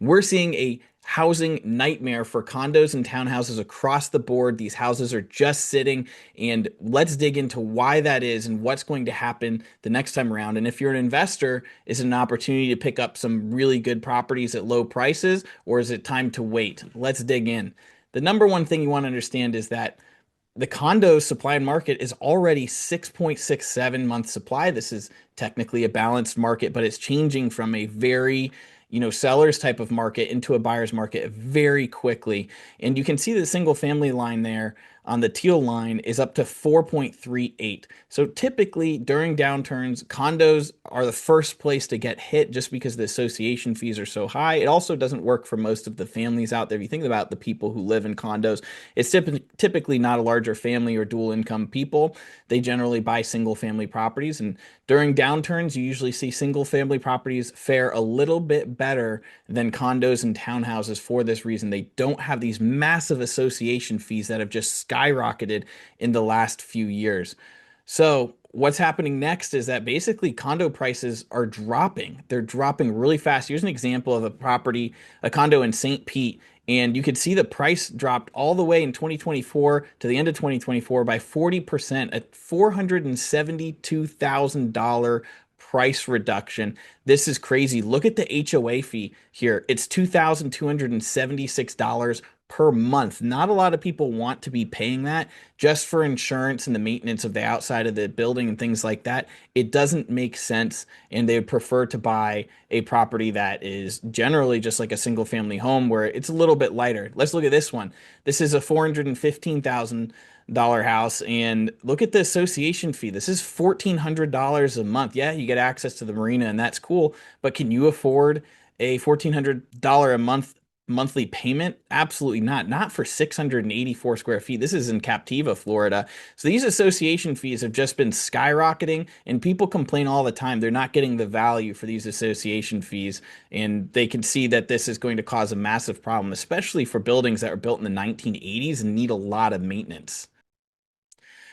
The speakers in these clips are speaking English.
We're seeing a housing nightmare for condos and townhouses across the board. These houses are just sitting, and let's dig into why that is and what's going to happen the next time around. And if you're an investor, is it an opportunity to pick up some really good properties at low prices, or is it time to wait? Let's dig in. The number one thing you want to understand is that the condo supply and market is already 6.67 month supply. This is technically a balanced market, but it's changing from a very, seller's type of market into a buyer's market very quickly. And you can see the single family line there on the teal line is up to 4.38. So typically during downturns, condos are the first place to get hit just because the association fees are so high. It also doesn't work for most of the families out there. If you think about the people who live in condos, it's typically not a larger family or dual income people. They generally buy single family properties. And during downturns, you usually see single family properties fare a little bit better than condos and townhouses for this reason. They don't have these massive association fees that have just skyrocketed in the last few years. So what's happening next is that basically condo prices are dropping. They're dropping really fast. Here's an example of a condo in St. Pete, and you could see the price dropped all the way in 2024 to the end of 2024 by 40%, a $472,000 price reduction. This is crazy. Look at the HOA fee here. It's $2,276 per month. Not a lot of people want to be paying that just for insurance and the maintenance of the outside of the building and things like that. It doesn't make sense, and they would prefer to buy a property that is generally just like a single family home where it's a little bit lighter. Let's look at this one. This is a $415,000 house, and look at the association fee. This is $1,400 a month. Yeah, you get access to the marina and that's cool, but can you afford a $1,400 a monthly payment? Absolutely not. Not for 684 square feet. This is in Captiva, Florida. So these association fees have just been skyrocketing, and people complain all the time they're not getting the value for these association fees. And they can see that this is going to cause a massive problem, especially for buildings that were built in the 1980s and need a lot of maintenance.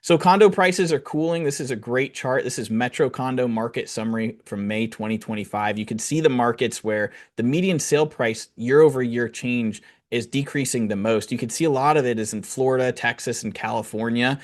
So condo prices are cooling. This is a great chart. This is Metro Condo Market Summary from May 2025. You can see the markets where the median sale price year over year change is decreasing the most. You can see a lot of it is in Florida, Texas, and California.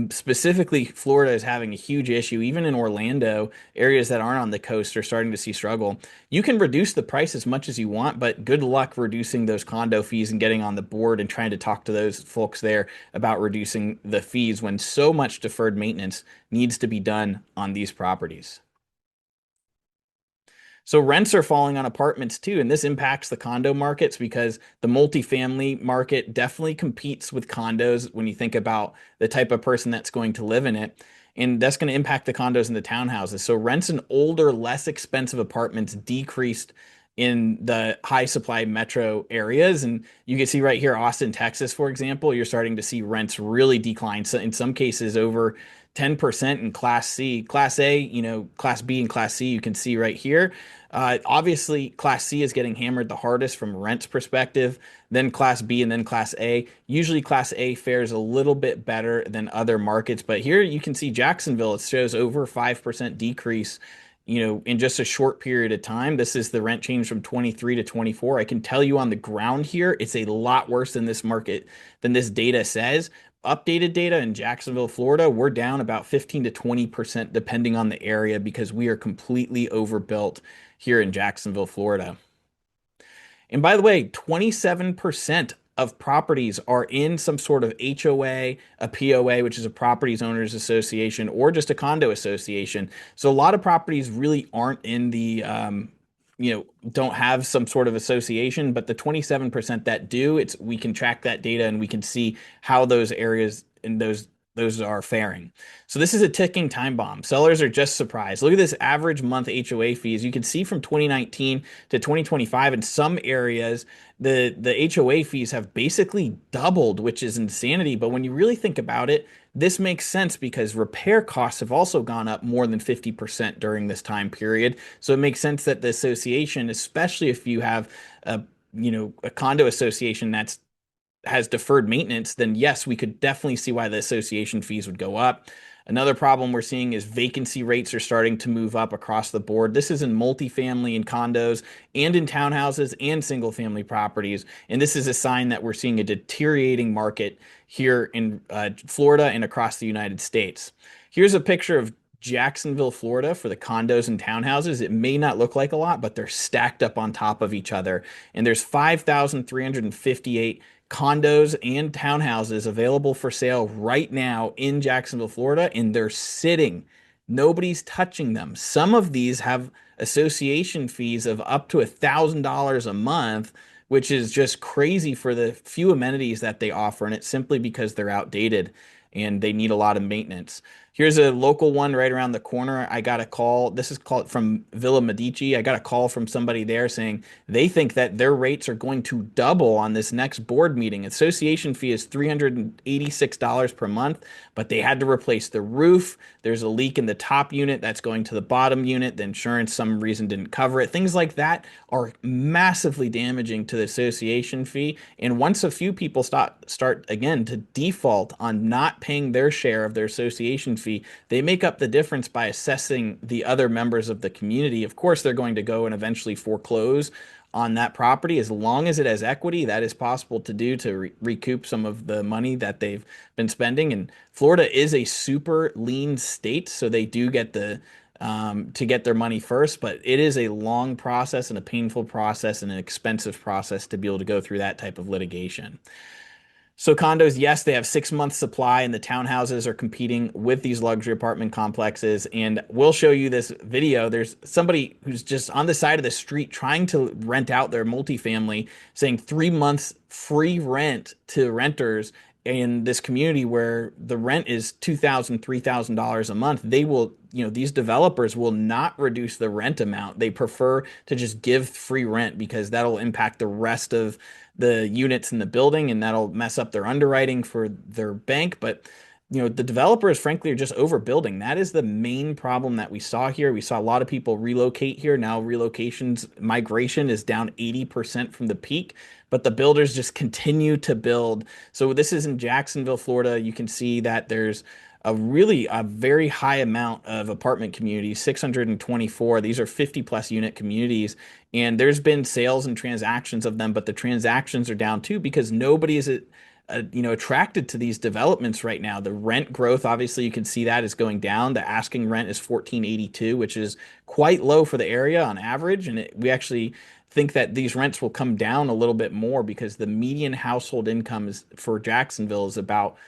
Specifically, Florida is having a huge issue. Even in Orlando, areas that aren't on the coast are starting to see struggle. You can reduce the price as much as you want, but good luck reducing those condo fees and getting on the board and trying to talk to those folks there about reducing the fees when so much deferred maintenance needs to be done on these properties. So rents are falling on apartments too, and this impacts the condo markets because the multifamily market definitely competes with condos when you think about the type of person that's going to live in it. And that's going to impact the condos and the townhouses. So rents in older, less expensive apartments decreased in the high supply metro areas. And you can see right here, Austin, Texas, for example, you're starting to see rents really decline. So in some cases, over 10% in Class C. Class A, Class B and Class C, you can see right here. Obviously, Class C is getting hammered the hardest from rents perspective, then Class B, and then Class A. Usually, Class A fares a little bit better than other markets, but here you can see Jacksonville, it shows over 5% decrease, in just a short period of time. This is the rent change from 23 to 24. I can tell you on the ground here, it's a lot worse than this market, than this data says. Updated data in Jacksonville, Florida, we're down about 15 to 20% depending on the area because we are completely overbuilt here in Jacksonville, Florida. And by the way, 27% of properties are in some sort of HOA, a POA, which is a properties owners association, or just a condo association. So a lot of properties really aren't in the don't have some sort of association, but the 27% that do, we can track that data and we can see how those areas and those are faring. So this is a ticking time bomb. Sellers are just surprised. Look at this average month HOA fees. You can see from 2019 to 2025 in some areas, the HOA fees have basically doubled, which is insanity. But when you really think about it, this makes sense because repair costs have also gone up more than 50% during this time period. So it makes sense that the association, especially if you have a condo association that's has deferred maintenance, then yes, we could definitely see why the association fees would go up. Another problem we're seeing is vacancy rates are starting to move up across the board. This is in multifamily and condos and in townhouses and single family properties. And this is a sign that we're seeing a deteriorating market here in Florida and across the United States. Here's a picture of Jacksonville, Florida for the condos and townhouses. It may not look like a lot, but they're stacked up on top of each other. And there's 5,358 condos and townhouses available for sale right now in Jacksonville, Florida, and they're sitting. Nobody's touching them. Some of these have association fees of up to $1,000 a month, which is just crazy for the few amenities that they offer, and it's simply because they're outdated and they need a lot of maintenance. Here's a local one right around the corner. I got a call. This is called from Villa Medici. I got a call from somebody there saying they think that their rates are going to double on this next board meeting. Association fee is $386 per month, but they had to replace the roof. There's a leak in the top unit that's going to the bottom unit. The insurance, some reason, didn't cover it. Things like that are massively damaging to the association fee. And once a few people start again to default on not paying their share of their association fee, they make up the difference by assessing the other members of the community. Of course, they're going to go and eventually foreclose on that property. As long as it has equity, that is possible to do to recoup some of the money that they've been spending. And Florida is a super lean state, so they do get to get their money first, but it is a long process and a painful process and an expensive process to be able to go through that type of litigation. So condos, yes, they have 6 months supply, and the townhouses are competing with these luxury apartment complexes. And we'll show you this video. There's somebody who's just on the side of the street trying to rent out their multifamily, saying 3 months free rent to renters in this community where the rent is $2,000, $3,000 a month. They will, these developers will not reduce the rent amount. They prefer to just give free rent because that'll impact the rest of the units in the building and that'll mess up their underwriting for their bank. But the developers, frankly, are just overbuilding. That is the main problem that we saw here. We saw a lot of people relocate here. Now relocations, migration is down 80% from the peak, but the builders just continue to build. So this is in Jacksonville, Florida. You can see that there's a very high amount of apartment communities, 624. These are 50 plus unit communities. And there's been sales and transactions of them, but the transactions are down too because nobody is attracted to these developments right now. The rent growth, obviously, you can see that is going down. The asking rent is 1482, which is quite low for the area on average. And we actually think that these rents will come down a little bit more because the median household income for Jacksonville is about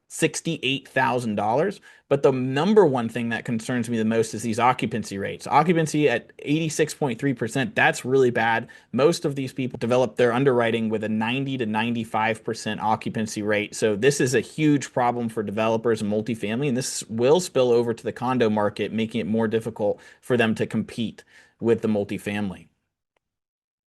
$68,000. But the number one thing that concerns me the most is these occupancy rates. Occupancy at 86.3%, that's really bad. Most of these people develop their underwriting with a 90 to 95% occupancy rate. So this is a huge problem for developers and multifamily, and this will spill over to the condo market, making it more difficult for them to compete with the multifamily.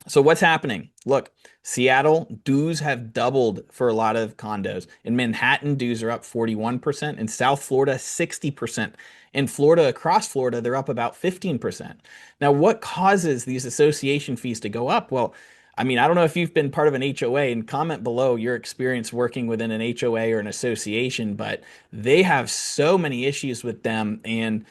So what's happening? Look, Seattle dues have doubled for a lot of condos. In Manhattan, dues are up 41%. In South Florida, 60%. In Florida, across Florida, they're up about 15%. Now, what causes these association fees to go up? Well, I mean, I don't know if you've been part of an HOA, and comment below your experience working within an HOA or an association, but they have so many issues with them, and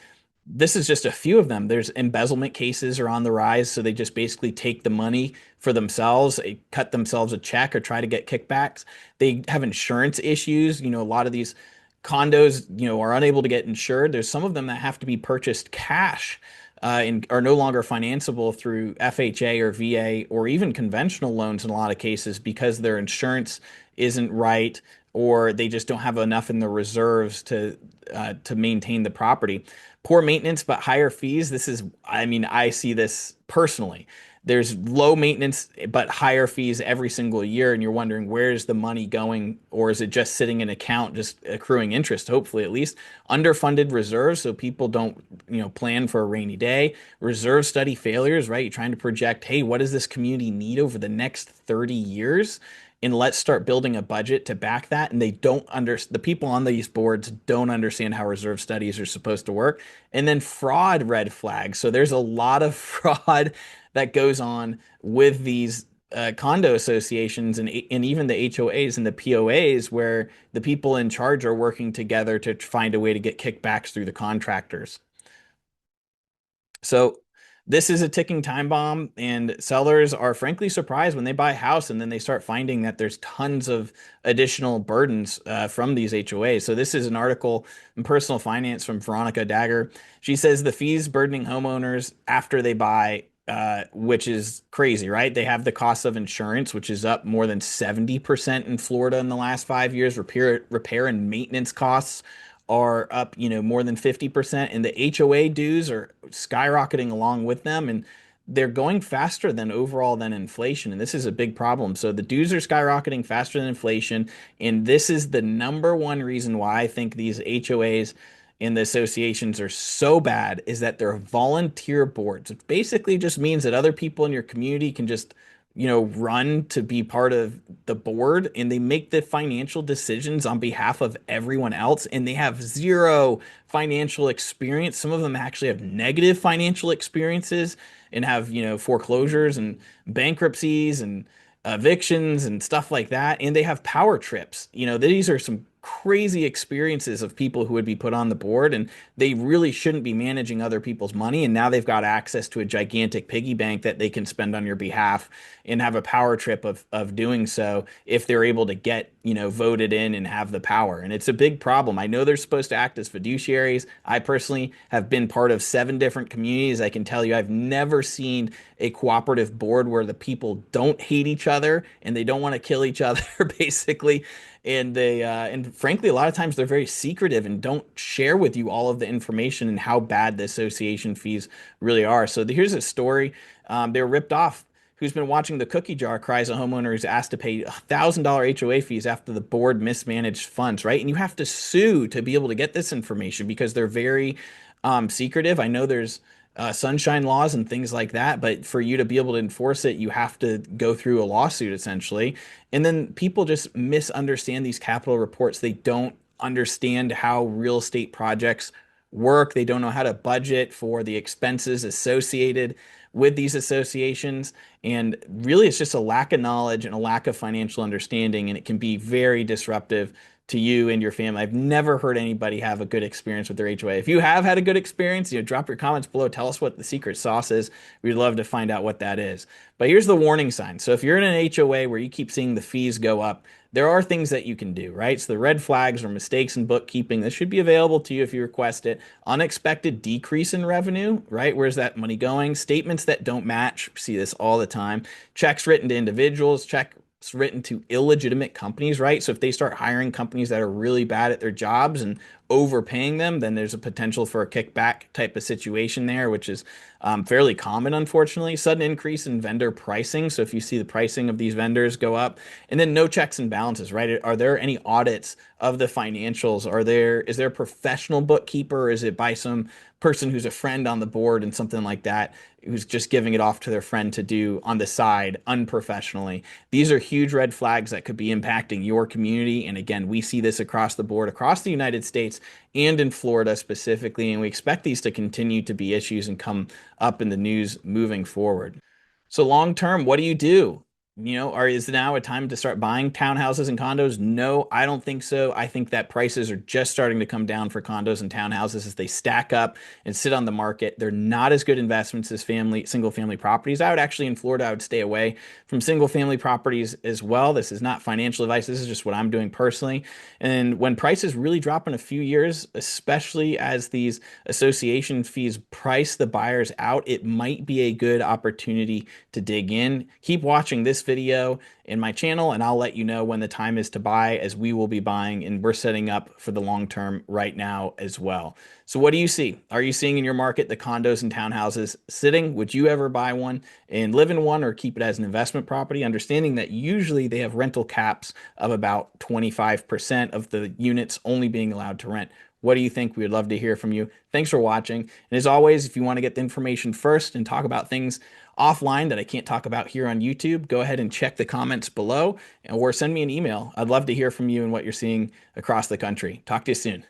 this is just a few of them. There's embezzlement cases are on the rise, so they just basically take the money for themselves, cut themselves a check, or try to get kickbacks. They have insurance issues. A lot of these condos, are unable to get insured. There's some of them that have to be purchased cash, and are no longer financeable through FHA or VA or even conventional loans in a lot of cases because their insurance isn't right, or they just don't have enough in the reserves to maintain the property. Poor maintenance, but higher fees. I see this personally. There's low maintenance, but higher fees every single year. And you're wondering, where's the money going? Or is it just sitting in an account, just accruing interest, hopefully at least? Underfunded reserves, so people don't, plan for a rainy day. Reserve study failures, right? You're trying to project, hey, what does this community need over the next 30 years? And let's start building a budget to back that. And the people on these boards don't understand how reserve studies are supposed to work. And then fraud red flags. So there's a lot of fraud that goes on with these condo associations and even the HOAs and the POAs where the people in charge are working together to find a way to get kickbacks through the contractors. So this is a ticking time bomb, and sellers are frankly surprised when they buy a house and then they start finding that there's tons of additional burdens from these HOAs. So this is an article in Personal Finance from Veronica Dagger. She says the fees burdening homeowners after they buy. Which is crazy, right? They have the cost of insurance, which is up more than 70% in Florida in the last 5 years. Repair and maintenance costs are up, more than 50%, and the HOA dues are skyrocketing along with them, and they're going faster than overall than inflation, and this is a big problem. So the dues are skyrocketing faster than inflation, and this is the number one reason why I think these HOAs and the associations are so bad is that they're volunteer boards. It basically just means that other people in your community can just run to be part of the board, and they make the financial decisions on behalf of everyone else, and they have zero financial experience. Some of them actually have negative financial experiences and have, foreclosures and bankruptcies and evictions and stuff like that. And they have power trips. These are some crazy experiences of people who would be put on the board, and they really shouldn't be managing other people's money. And now they've got access to a gigantic piggy bank that they can spend on your behalf and have a power trip of doing so if they're able to get, voted in and have the power. And it's a big problem. I know they're supposed to act as fiduciaries. I personally have been part of 7 different communities. I can tell you I've never seen a cooperative board where the people don't hate each other and they don't want to kill each other, basically. And and frankly, a lot of times they're very secretive and don't share with you all of the information and how bad the association fees really are. So here's a story. They were ripped off. Who's been watching the cookie jar cries a homeowner who's asked to pay $1,000 HOA fees after the board mismanaged funds, right? And you have to sue to be able to get this information because they're very secretive. I know there's sunshine laws and things like that, but for you to be able to enforce it, you have to go through a lawsuit essentially. And then people just misunderstand these capital reports. They don't understand how real estate projects work. They don't know how to budget for the expenses associated with these associations. And really, it's just a lack of knowledge and a lack of financial understanding, and it can be very disruptive to you and your family. I've never heard anybody have a good experience with their HOA. If you have had a good experience, drop your comments below. Tell us what the secret sauce is. We'd love to find out what that is. But here's the warning sign. So if you're in an HOA where you keep seeing the fees go up, there are things that you can do, right? So the red flags or mistakes in bookkeeping, this should be available to you if you request it. Unexpected decrease in revenue, right? Where's that money going? Statements that don't match. See this all the time. Checks written to individuals, checks written to illegitimate companies, right? So if they start hiring companies that are really bad at their jobs and overpaying them, then there's a potential for a kickback type of situation there, which is fairly common, unfortunately. Sudden increase in vendor pricing. So if you see the pricing of these vendors go up, and then no checks and balances, right? Are there any audits of the financials? Is there a professional bookkeeper? Or is it by some person who's a friend on the board and something like that, who's just giving it off to their friend to do on the side unprofessionally? These are huge red flags that could be impacting your community. And again, we see this across the board, across the United States and in Florida specifically. And we expect these to continue to be issues and come up in the news moving forward. So long term, what do you do? Or is now a time to start buying townhouses and condos? No, I don't think so. I think that prices are just starting to come down for condos and townhouses as they stack up and sit on the market. They're not as good investments as single family properties. I would actually, in Florida, I would stay away from single family properties as well. This is not financial advice. This is just what I'm doing personally. And when prices really drop in a few years, especially as these association fees price the buyers out, it might be a good opportunity to dig in. Keep watching this video in my channel, and I'll let you know when the time is to buy, as we will be buying and we're setting up for the long term right now as well. So what do you see? Are you seeing in your market the condos and townhouses sitting? Would you ever buy one and live in one, or keep it as an investment property? Understanding that usually they have rental caps of about 25% of the units only being allowed to rent. What do you think? We would love to hear from you. Thanks for watching. And as always, if you want to get the information first and talk about things offline that I can't talk about here on YouTube, go ahead and check the comments below or send me an email. I'd love to hear from you and what you're seeing across the country. Talk to you soon.